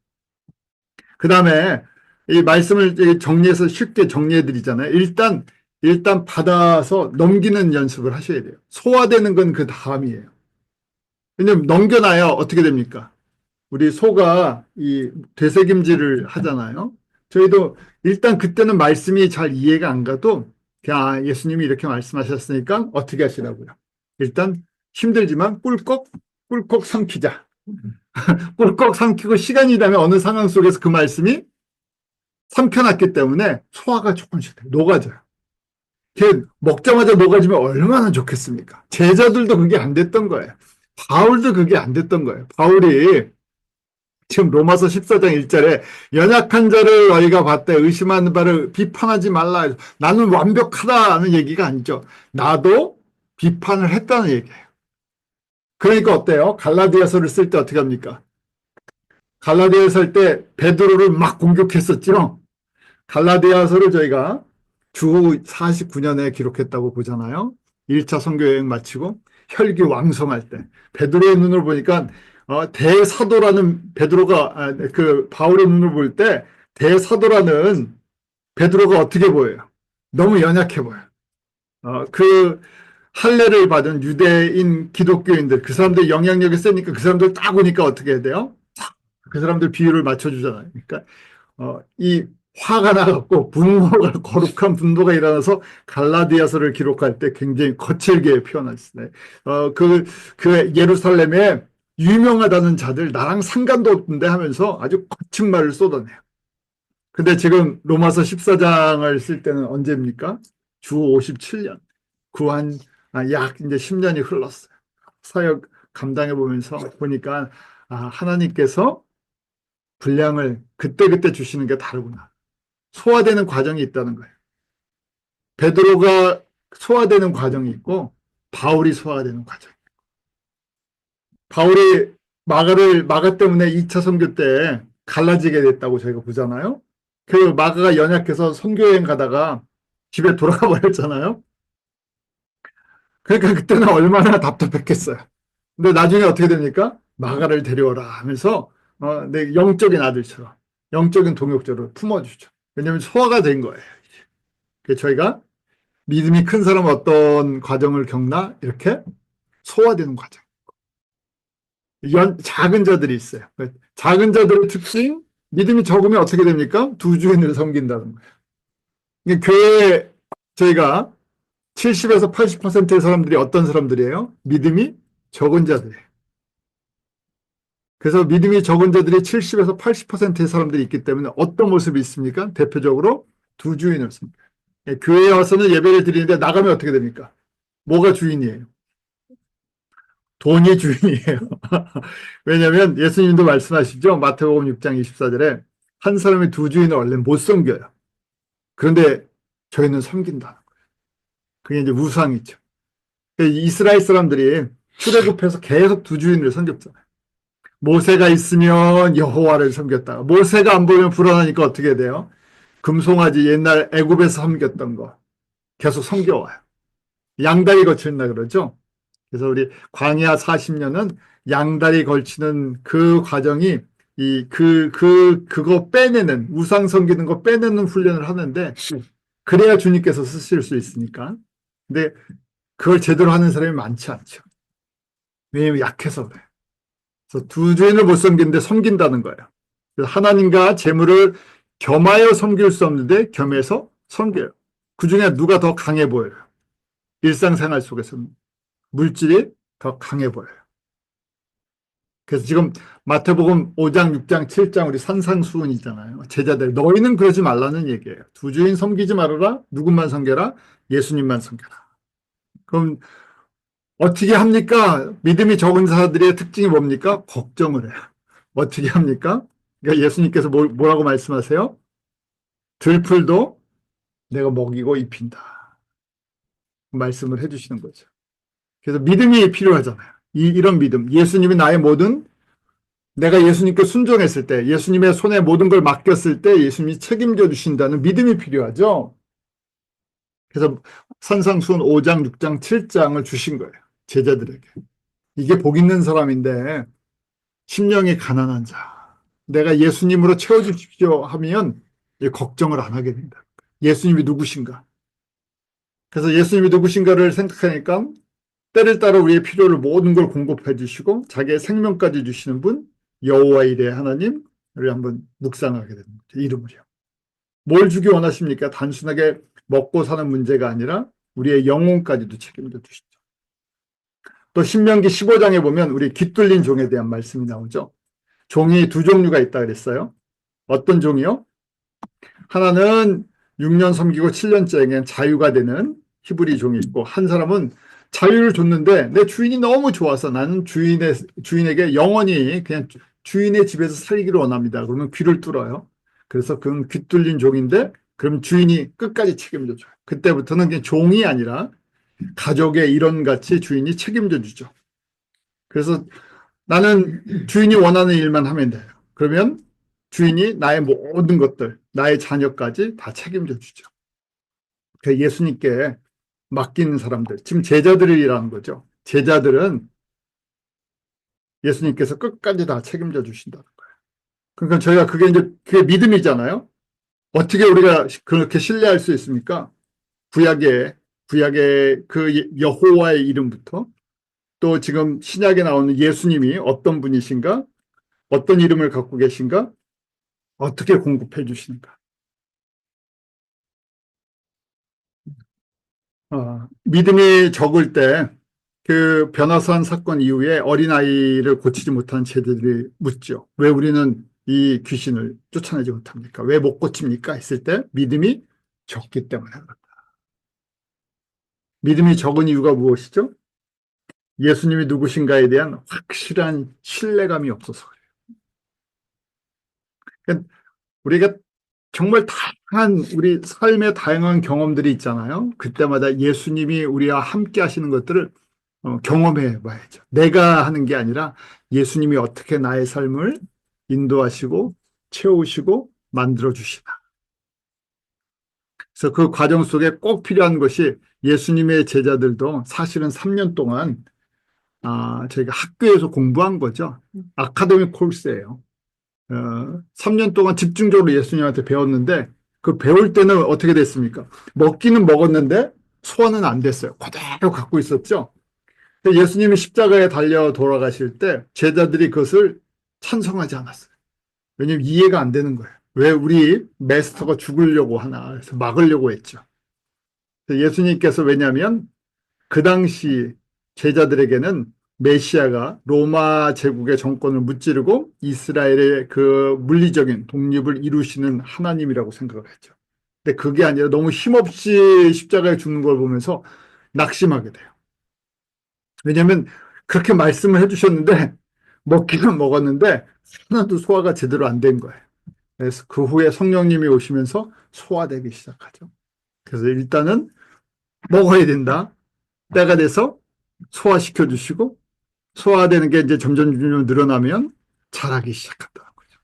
그 다음에 이 말씀을 정리해서 쉽게 정리해 드리잖아요. 일단 받아서 넘기는 연습을 하셔야 돼요. 소화되는 건 그 다음이에요. 왜냐면 넘겨놔야 어떻게 됩니까? 우리 소가 이 되새김질을 하잖아요. 저희도 일단 그때는 말씀이 잘 이해가 안 가도 그냥 예수님이 이렇게 말씀하셨으니까 어떻게 하시라고요. 일단 힘들지만 꿀꺽 삼키자. 꿀꺽 삼키고 시간이 지나면 어느 상황 속에서 그 말씀이 삼켜놨기 때문에 소화가 조금씩 녹아져요. 먹자마자 녹아지면 얼마나 좋겠습니까? 제자들도 그게 안 됐던 거예요. 바울도 그게 안 됐던 거예요. 바울이 지금 로마서 14장 1절에 연약한 자를 너희가 봤대 의심하는 바를 비판하지 말라. 나는 완벽하다는 얘기가 아니죠. 나도 비판을 했다는 얘기예요. 그러니까 어때요? 갈라디아서를 쓸 때 어떻게 합니까? 갈라디아서 할 때 베드로를 막 공격했었죠. 갈라디아서를 저희가 주 49년에 기록했다고 보잖아요. 1차 선교 여행 마치고 혈기 왕성할 때 베드로의 눈을 보니까 대사도라는 베드로가 그 바울의 눈을 볼 때 대사도라는 베드로가 어떻게 보여요? 너무 연약해 보여요. 그 할례를 받은 유대인 기독교인들 그 사람들 영향력이 세니까 그 사람들 딱 오니까 어떻게 해야 돼요? 그 사람들 비율을 맞춰주잖아요. 그러니까 이 화가 나갖고 분노가 거룩한 분노가 일어나서 갈라디아서를 기록할 때 굉장히 거칠게 표현했어요. 그 예루살렘에 유명하다는 자들 나랑 상관도 없는데 하면서 아주 거친 말을 쏟아내요. 근데 지금 로마서 14장을 쓸 때는 언제입니까? 주 57년. 구한 약 이제 10년이 흘렀어요. 사역 감당해 보면서 보니까 하나님께서 분량을 그때그때 주시는 게 다르구나. 소화되는 과정이 있다는 거예요. 베드로가 소화되는 과정이 있고 바울이 소화되는 과정이 있고 바울이 마가 때문에 2차 선교 때 갈라지게 됐다고 저희가 보잖아요. 그 마가가 연약해서 선교여행 가다가 집에 돌아가 버렸잖아요. 그러니까 그때는 얼마나 답답했겠어요. 근데 나중에 어떻게 됩니까? 마가를 데려오라 하면서 내 영적인 아들처럼 영적인 동역자로 품어주죠. 왜냐하면 소화가 된 거예요. 그래서 저희가 믿음이 큰 사람은 어떤 과정을 겪나? 이렇게 소화되는 과정. 작은 자들이 있어요. 작은 자들의 특징, 믿음이 적으면 어떻게 됩니까? 두 주인을 섬긴다는 거예요. 교회에 저희가 70에서 80%의 사람들이 어떤 사람들이에요? 믿음이 적은 자들이에요. 그래서 믿음이 적은 자들이 70에서 80%의 사람들이 있기 때문에 어떤 모습이 있습니까? 대표적으로 두 주인을 씁니다. 교회에 와서는 예배를 드리는데 나가면 어떻게 됩니까? 뭐가 주인이에요? 돈이 주인이에요. 왜냐하면 예수님도 말씀하시죠. 마태복음 6장 24절에 한 사람이 두 주인을 원래 못 섬겨요. 그런데 저희는 섬긴다는 거예요. 그게 이제 우상이죠. 이스라엘 사람들이 출애굽해서 계속 두 주인을 섬겼잖아요. 모세가 있으면 여호와를 섬겼다가 모세가 안 보이면 불안하니까 어떻게 돼요? 금송아지 옛날 애굽에서 섬겼던 거 계속 섬겨와요. 양다리 거친다 그러죠. 그래서 우리 광야 40년은 양다리 걸치는 그 과정이 그거 빼내는 우상 섬기는 거 빼내는 훈련을 하는데 그래야 주님께서 쓰실 수 있으니까. 근데 그걸 제대로 하는 사람이 많지 않죠. 왜냐하면 약해서 그래요. 그래서 두 주인을 못 섬기는데 섬긴다는 거예요. 그래서 하나님과 재물을 겸하여 섬길 수 없는데 겸해서 섬겨요. 그 중에 누가 더 강해 보여요? 일상생활 속에서는 물질이 더 강해 보여요. 그래서 지금 마태복음 5장, 6장, 7장 우리 산상수훈이잖아요. 제자들 너희는 그러지 말라는 얘기예요. 두 주인 섬기지 말아라. 누구만 섬겨라? 예수님만 섬겨라. 그럼 어떻게 합니까? 믿음이 적은 자들의 특징이 뭡니까? 걱정을 해요. 어떻게 합니까? 그러니까 예수님께서 뭐라고 말씀하세요? 들풀도 내가 먹이고 입힌다. 말씀을 해주시는 거죠. 그래서 믿음이 필요하잖아요. 이런 믿음. 예수님이 나의 모든, 내가 예수님께 순종했을 때, 예수님의 손에 모든 걸 맡겼을 때 예수님이 책임져 주신다는 믿음이 필요하죠. 그래서 산상수훈 5장, 6장, 7장을 주신 거예요. 제자들에게. 이게 복 있는 사람인데 심령이 가난한 자. 내가 예수님으로 채워주십시오 하면 걱정을 안 하게 된다. 예수님이 누구신가? 그래서 예수님이 누구신가를 생각하니까 때를 따라 우리의 필요를 모든 걸 공급해 주시고 자기의 생명까지 주시는 분 여호와 이레 하나님을 한번 묵상하게 되는 거죠. 이름을요. 뭘 주기 원하십니까? 단순하게 먹고 사는 문제가 아니라 우리의 영혼까지도 책임져 주시죠. 또 신명기 15장에 보면 우리 깃둘린 종에 대한 말씀이 나오죠. 종이 두 종류가 있다 그랬어요. 어떤 종이요? 하나는 6년 섬기고 7년째에 자유가 되는 히브리 종이 있고, 한 사람은 자유를 줬는데 내 주인이 너무 좋아서 나는 주인에게 영원히 그냥 주인의 집에서 살기를 원합니다. 그러면 귀를 뚫어요. 그래서 그건 귀 뚫린 종인데, 그럼 주인이 끝까지 책임져 줘요. 그때부터는 그냥 종이 아니라 가족의 일원같이 주인이 책임져 주죠. 그래서 나는 주인이 원하는 일만 하면 돼요. 그러면 주인이 나의 모든 것들, 나의 자녀까지 다 책임져 주죠. 그 예수님께 맡기는 사람들, 지금 제자들이라는 거죠. 제자들은 예수님께서 끝까지 다 책임져 주신다는 거예요. 그러니까 저희가 그게 믿음이잖아요. 어떻게 우리가 그렇게 신뢰할 수 있습니까? 구약의 그 여호와의 이름부터, 또 지금 신약에 나오는 예수님이 어떤 분이신가? 어떤 이름을 갖고 계신가? 어떻게 공급해 주시는가? 믿음이 적을 때 그 변화산 사건 이후에 어린아이를 고치지 못한 제자들이 묻죠. 왜 우리는 이 귀신을 쫓아내지 못합니까? 왜 못 고칩니까? 했을 때 믿음이 적기 때문에 그렇다. 믿음이 적은 이유가 무엇이죠? 예수님이 누구신가에 대한 확실한 신뢰감이 없어서 그래요. 그러니까 우리가 정말 다양한 우리 삶의 다양한 경험들이 있잖아요. 그때마다 예수님이 우리와 함께 하시는 것들을 경험해 봐야죠. 내가 하는 게 아니라 예수님이 어떻게 나의 삶을 인도하시고 채우시고 만들어 주시나. 그래서 그 과정 속에 꼭 필요한 것이, 예수님의 제자들도 사실은 3년 동안 저희가 학교에서 공부한 거죠. 아카데미 코र्스예요. 3년 동안 집중적으로 예수님한테 배웠는데, 그 배울 때는 어떻게 됐습니까? 먹기는 먹었는데 소화는 안 됐어요. 그대로 갖고 있었죠. 예수님이 십자가에 달려 돌아가실 때 제자들이 그것을 찬성하지 않았어요. 왜냐하면 이해가 안 되는 거예요. 왜 우리 마스터가 죽으려고 하나, 그래서 막으려고 했죠. 예수님께서, 왜냐하면 그 당시 제자들에게는 메시아가 로마 제국의 정권을 무찌르고 이스라엘의 그 물리적인 독립을 이루시는 하나님이라고 생각을 했죠. 근데 그게 아니라 너무 힘없이 십자가에 죽는 걸 보면서 낙심하게 돼요. 왜냐하면 그렇게 말씀을 해주셨는데 먹기는 먹었는데 하나도 소화가 제대로 안 된 거예요. 그래서 그 후에 성령님이 오시면서 소화되기 시작하죠. 그래서 일단은 먹어야 된다. 때가 돼서 소화시켜 주시고, 소화되는 게 이제 점점 늘어나면 자라기 시작한다는 거죠.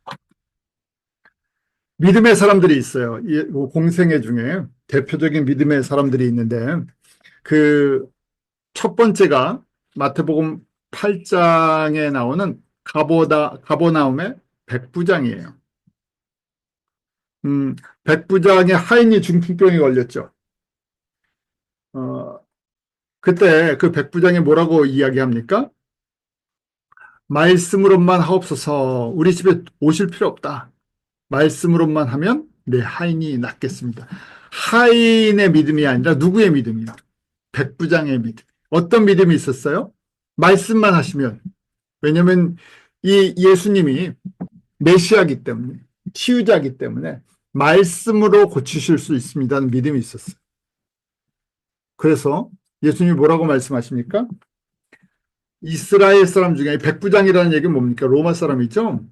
믿음의 사람들이 있어요. 이 공생애 중에 대표적인 믿음의 사람들이 있는데, 그 첫 번째가 마태복음 8장에 나오는 가버나움의 백부장이에요. 백부장의 하인이 중풍병에 걸렸죠. 그때 그 백부장이 뭐라고 이야기합니까? 말씀으로만 하옵소서. 우리 집에 오실 필요 없다. 말씀으로만 하면 내 하인이 낫겠습니다. 하인의 믿음이 아니라 누구의 믿음이요? 백부장의 믿음. 어떤 믿음이 있었어요? 말씀만 하시면. 왜냐하면 이 예수님이 메시아이기 때문에, 치유자이기 때문에 말씀으로 고치실 수 있습니다는 믿음이 있었어요. 그래서 예수님이 뭐라고 말씀하십니까? 이스라엘 사람 중에, 백부장이라는 얘기는 뭡니까? 로마 사람이죠?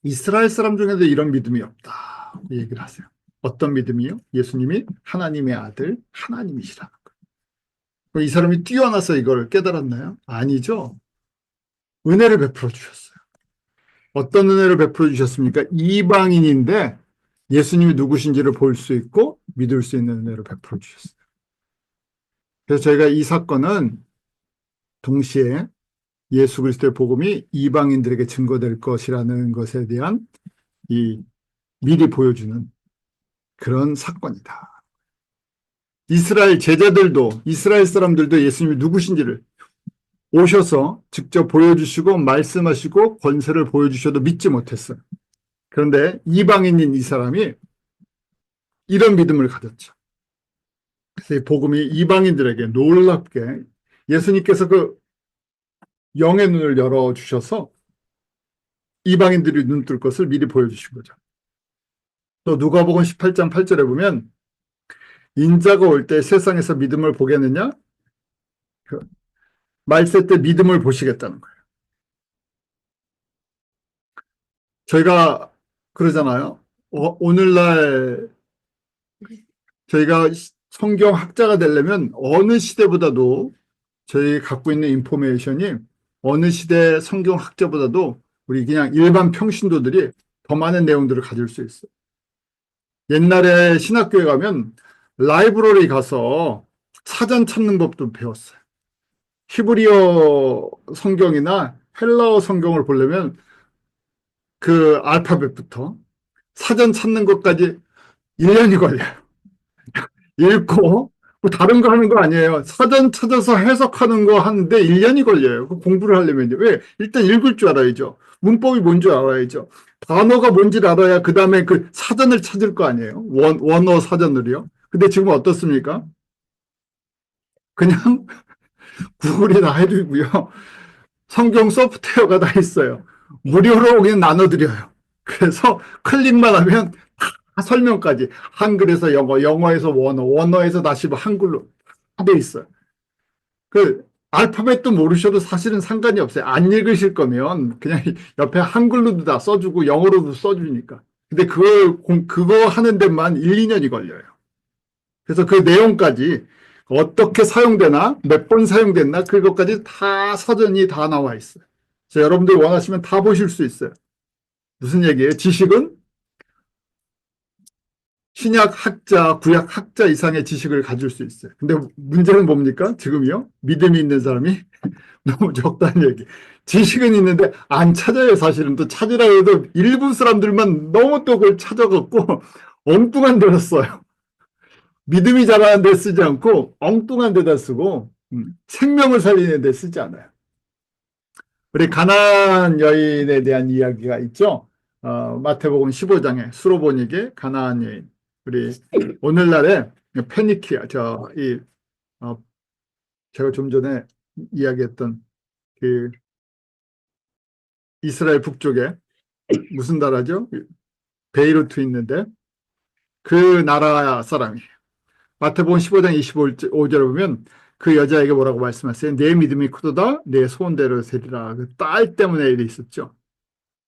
이스라엘 사람 중에도 이런 믿음이 없다 얘기를 하세요. 어떤 믿음이요? 예수님이 하나님의 아들, 하나님이시라는 거예요. 이 사람이 뛰어나서 이걸 깨달았나요? 아니죠. 은혜를 베풀어 주셨어요. 어떤 은혜를 베풀어 주셨습니까? 이방인인데 예수님이 누구신지를 볼 수 있고 믿을 수 있는 은혜를 베풀어 주셨어요. 그래서 저희가 이 사건은 동시에 예수 그리스도의 복음이 이방인들에게 증거될 것이라는 것에 대한 이 미리 보여주는 그런 사건이다. 이스라엘 제자들도, 이스라엘 사람들도 예수님이 누구신지를 오셔서 직접 보여주시고 말씀하시고 권세를 보여주셔도 믿지 못했어요. 그런데 이방인인 이 사람이 이런 믿음을 가졌죠. 그래서 이 복음이 이방인들에게 놀랍게, 예수님께서 그 영의 눈을 열어주셔서 이방인들이 눈뜰 것을 미리 보여주신 거죠. 또 누가복음 18장 8절에 보면 인자가 올 때 세상에서 믿음을 보겠느냐? 말세 때 믿음을 보시겠다는 거예요. 저희가 그러잖아요. 오늘날 저희가 성경 학자가 되려면 어느 시대보다도 저희 갖고 있는 인포메이션이 어느 시대 성경 학자보다도 우리 그냥 일반 평신도들이 더 많은 내용들을 가질 수 있어요. 옛날에 신학교에 가면 라이브러리 가서 사전 찾는 법도 배웠어요. 히브리어 성경이나 헬라어 성경을 보려면 그 알파벳부터 사전 찾는 것까지 1년이 걸려요. 읽고 뭐 다른 거 하는 거 아니에요. 사전 찾아서 해석하는 거 하는데 1년이 걸려요. 공부를 하려면요. 왜? 일단 읽을 줄 알아야죠. 문법이 뭔지 알아야죠. 단어가 뭔지를 알아야 그 다음에 그 사전을 찾을 거 아니에요. 원어 사전을요. 근데 지금 어떻습니까? 그냥 구글이 다 해주고요. 성경 소프트웨어가 다 있어요. 무료로 그냥 나눠드려요. 그래서 클릭만 하면 다 설명까지 한글에서 영어, 영어에서 원어, 원어에서 다시 한글로 다 돼 있어요. 그 알파벳도 모르셔도 사실은 상관이 없어요. 안 읽으실 거면 그냥 옆에 한글로도 다 써주고 영어로도 써주니까. 근데 그거 하는 데만 1, 2년이 걸려요. 그래서 그 내용까지 어떻게 사용되나, 몇 번 사용됐나, 그것까지 다 사전이 다 나와 있어요. 그래서 여러분들 원하시면 다 보실 수 있어요. 무슨 얘기예요? 지식은 신약 학자, 구약 학자 이상의 지식을 가질 수 있어요. 근데 문제는 뭡니까? 지금요? 믿음이 있는 사람이 너무 적다는 얘기. 지식은 있는데 안 찾아요, 사실은. 또 찾으라 해도 일부 사람들만 너무 또 그걸 찾아갖고 엉뚱한 데로 써요. 믿음이 자라는 데 쓰지 않고 엉뚱한 데다 쓰고 생명을 살리는 데 쓰지 않아요. 우리 가나안 여인에 대한 이야기가 있죠. 마태복음 15장에 수로보니게 가나안 여인. 우리 오늘날에 페니키아 제가 좀 전에 이야기했던 그 이스라엘 북쪽에 무슨 나라죠? 베이루트 있는데 그 나라 사람이에요. 마태복음 15장 25절에 보면 그 여자에게 뭐라고 말씀하세요? 내 믿음이 크도다 내 소원대로 되리라. 그 딸 때문에 일이 있었죠.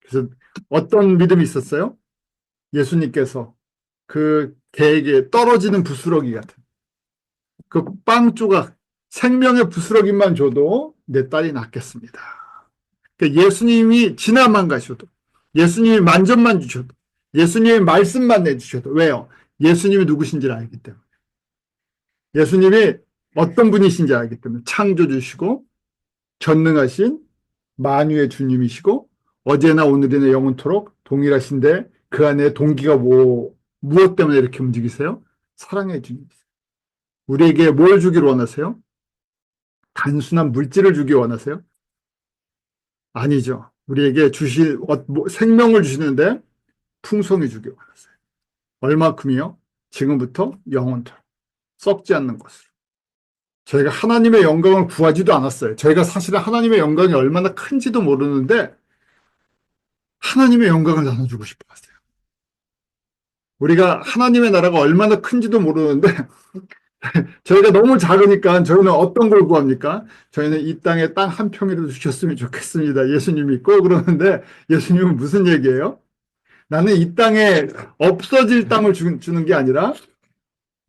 그래서 어떤 믿음이 있었어요? 예수님께서 그 개에게 떨어지는 부스러기 같은 그 빵 조각 생명의 부스러기만 줘도 내 딸이 낫겠습니다. 그러니까 예수님이 지나만 가셔도 예수님이 만점만 주셔도 예수님의 말씀만 내주셔도 왜요? 예수님이 누구신지를 알기 때문에 예수님이 어떤 분이신지 알기 때문에 창조주시고 전능하신 만유의 주님이시고 어제나 오늘이나 영원토록 동일하신데 그 안에 동기가 무엇 때문에 이렇게 움직이세요? 사랑의 주님이세요. 우리에게 뭘 주기를 원하세요? 단순한 물질을 주기 원하세요? 아니죠. 우리에게 주실 생명을 주시는데 풍성히 주기 원하세요. 얼마큼이요? 지금부터 영원토록 썩지 않는 것으로. 저희가 하나님의 영광을 구하지도 않았어요. 저희가 사실은 하나님의 영광이 얼마나 큰지도 모르는데 하나님의 영광을 나눠주고 싶어 하세요. 우리가 하나님의 나라가 얼마나 큰지도 모르는데 저희가 너무 작으니까 저희는 어떤 걸 구합니까? 저희는 이 땅에 땅 한 평이라도 주셨으면 좋겠습니다. 예수님 믿고 그러는데 예수님은 무슨 얘기예요? 나는 이 땅에 없어질 땅을 주는 게 아니라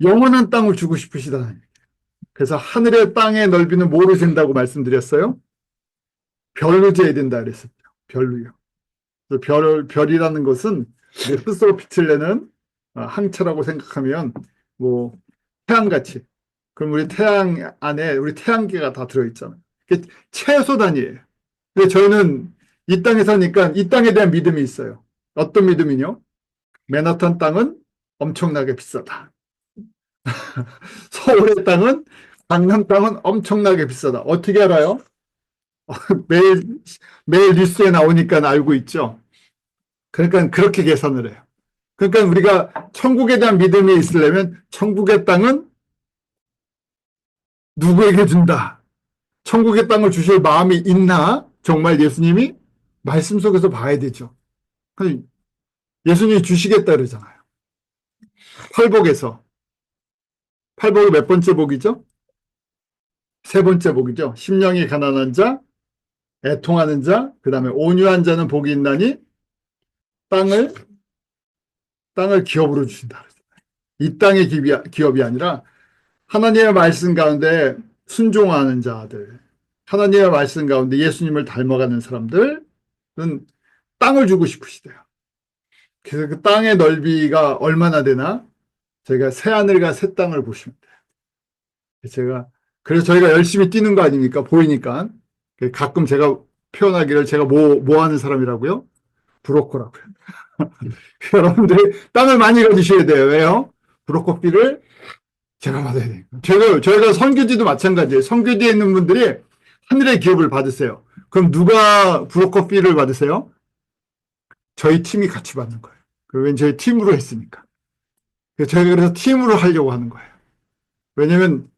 영원한 땅을 주고 싶으시다. 그래서 하늘의 땅의 넓이는 뭐로 재다고 말씀드렸어요? 별로 재야 된다 그랬었죠. 별로요. 별이라는 것은 스스로 빛을 내는 항체라고 생각하면 뭐 태양같이. 그럼 우리 태양 안에 우리 태양계가 다 들어있잖아요. 최소 단위예요. 근데 저희는 이 땅에 사니까 이 땅에 대한 믿음이 있어요. 어떤 믿음이요? 맨하탄 땅은 엄청나게 비싸다. 서울의 땅은 강남 땅은 엄청나게 비싸다. 어떻게 알아요? 매일 뉴스에 나오니까 알고 있죠. 그러니까 그렇게 계산을 해요. 그러니까 우리가 천국에 대한 믿음이 있으려면 천국의 땅은 누구에게 준다. 천국의 땅을 주실 마음이 있나? 정말 예수님이 말씀 속에서 봐야 되죠. 예수님이 주시겠다 그러잖아요. 팔복에서. 팔복이 몇 번째 복이죠? 세 번째 복이죠. 심령이 가난한 자, 애통하는 자, 그 다음에 온유한 자는 복이 있나니 땅을 기업으로 주신다. 이 땅의 기업이 아니라 하나님의 말씀 가운데 순종하는 자들, 하나님의 말씀 가운데 예수님을 닮아가는 사람들은 땅을 주고 싶으시대요. 그래서 그 땅의 넓이가 얼마나 되나? 저희가 새하늘과 새 땅을 보시면 돼요. 그래서 저희가 열심히 뛰는 거 아닙니까? 보이니까. 가끔 제가 표현하기를 제가 뭐 하는 사람이라고요? 브로커라고요. 여러분들이 땅을 많이 가지셔야 돼요. 왜요? 브로커비를 제가 받아야 돼요. 저희가 선교지도 마찬가지예요. 선교지에 있는 분들이 하늘의 기업을 받으세요. 그럼 누가 브로커비를 받으세요? 저희 팀이 같이 받는 거예요. 왜냐면 저희 팀으로 했으니까. 저희가 그래서 팀으로 하려고 하는 거예요. 왜냐면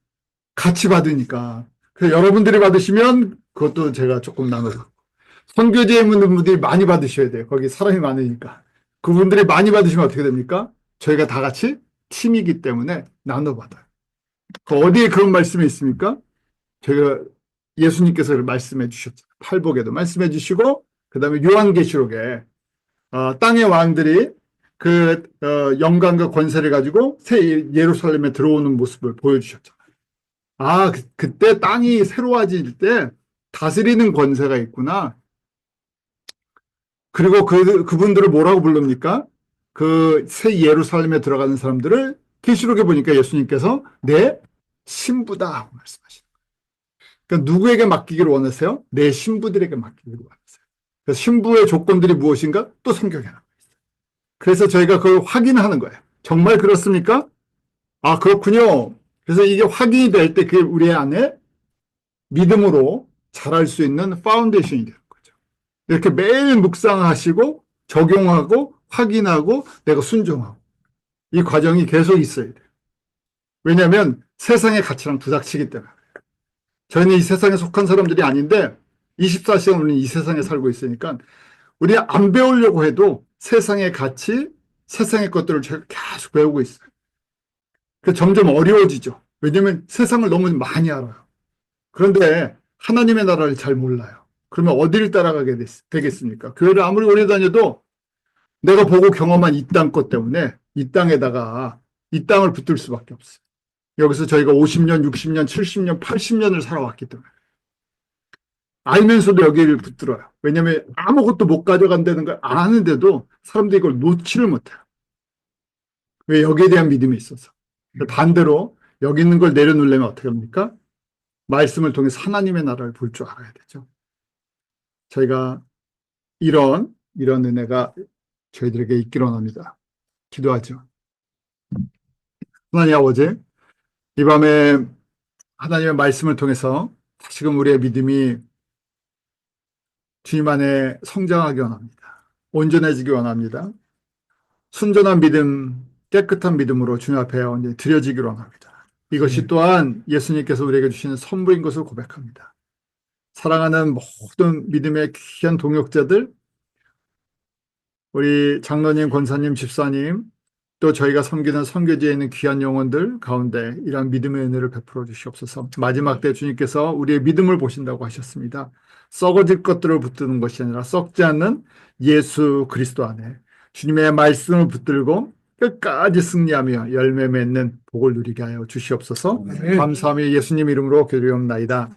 같이 받으니까. 그래서 여러분들이 받으시면 그것도 제가 조금 나눠서. 선교지에 있는 분들이 많이 받으셔야 돼요. 거기 사람이 많으니까. 그분들이 많이 받으시면 어떻게 됩니까? 저희가 다 같이 팀이기 때문에 나눠 받아요. 어디에 그런 말씀이 있습니까? 저희가 예수님께서 말씀해 주셨죠. 팔복에도 말씀해 주시고, 그 다음에 요한계시록에 땅의 왕들이 영광과 권세를 가지고 새 예루살렘에 들어오는 모습을 보여주셨잖아요. 그때 땅이 새로워질 때 다스리는 권세가 있구나. 그리고 그분들을 뭐라고 부릅니까? 그 새 예루살렘에 들어가는 사람들을 계시록에 보니까 예수님께서 내 신부다 하고 말씀하시는 거예요. 그러니까 누구에게 맡기기를 원하세요? 내 신부들에게 맡기기를 원하세요. 그래서 신부의 조건들이 무엇인가? 또 성경에 나와 있어요. 그래서 저희가 그걸 확인하는 거예요. 정말 그렇습니까? 그렇군요. 그래서 이게 확인이 될 때 그게 우리 안에 믿음으로 자랄 수 있는 파운데이션이 되는 거죠. 이렇게 매일 묵상하시고 적용하고 확인하고 내가 순종하고 이 과정이 계속 있어야 돼요. 왜냐하면 세상의 가치랑 부닥치기 때문에. 저희는 이 세상에 속한 사람들이 아닌데 24시간 우리는 이 세상에 살고 있으니까 우리 안 배우려고 해도 세상의 가치, 세상의 것들을 계속 배우고 있어요. 점점 어려워지죠. 왜냐하면 세상을 너무 많이 알아요. 그런데 하나님의 나라를 잘 몰라요. 그러면 어디를 따라가게 되겠습니까? 교회를 아무리 오래 다녀도 내가 보고 경험한 이 땅 것 때문에 이 땅에다가 이 땅을 붙들 수밖에 없어요. 여기서 저희가 50년, 60년, 70년, 80년을 살아왔기 때문에 알면서도 여기를 붙들어요. 왜냐하면 아무것도 못 가져간다는 걸 아는데도 사람들이 이걸 놓지를 못해요. 왜? 여기에 대한 믿음이 있어서. 반대로 여기 있는 걸 내려놓으려면 어떻게 합니까? 말씀을 통해서 하나님의 나라를 볼 줄 알아야 되죠. 저희가 이런 은혜가 저희들에게 있기를 원합니다. 기도하죠. 하나님 아버지, 이 밤에 하나님의 말씀을 통해서 다시금 우리의 믿음이 주님 안에 성장하기 원합니다. 온전해지기 원합니다. 순전한 믿음, 깨끗한 믿음으로 주님 앞에 드려지기를 원합니다. 이것이 또한 예수님께서 우리에게 주시는 선물인 것을 고백합니다. 사랑하는 모든 믿음의 귀한 동역자들, 우리 장로님, 권사님, 집사님, 또 저희가 섬기는 선교지에 있는 귀한 영혼들 가운데 이러한 믿음의 은혜를 베풀어 주시옵소서. 마지막 때 주님께서 우리의 믿음을 보신다고 하셨습니다. 썩어질 것들을 붙드는 것이 아니라 썩지 않는 예수 그리스도 안에 주님의 말씀을 붙들고 끝까지 승리하며 열매 맺는 복을 누리게 하여 주시옵소서. 감사하며 예수님 이름으로 기도하옵나이다.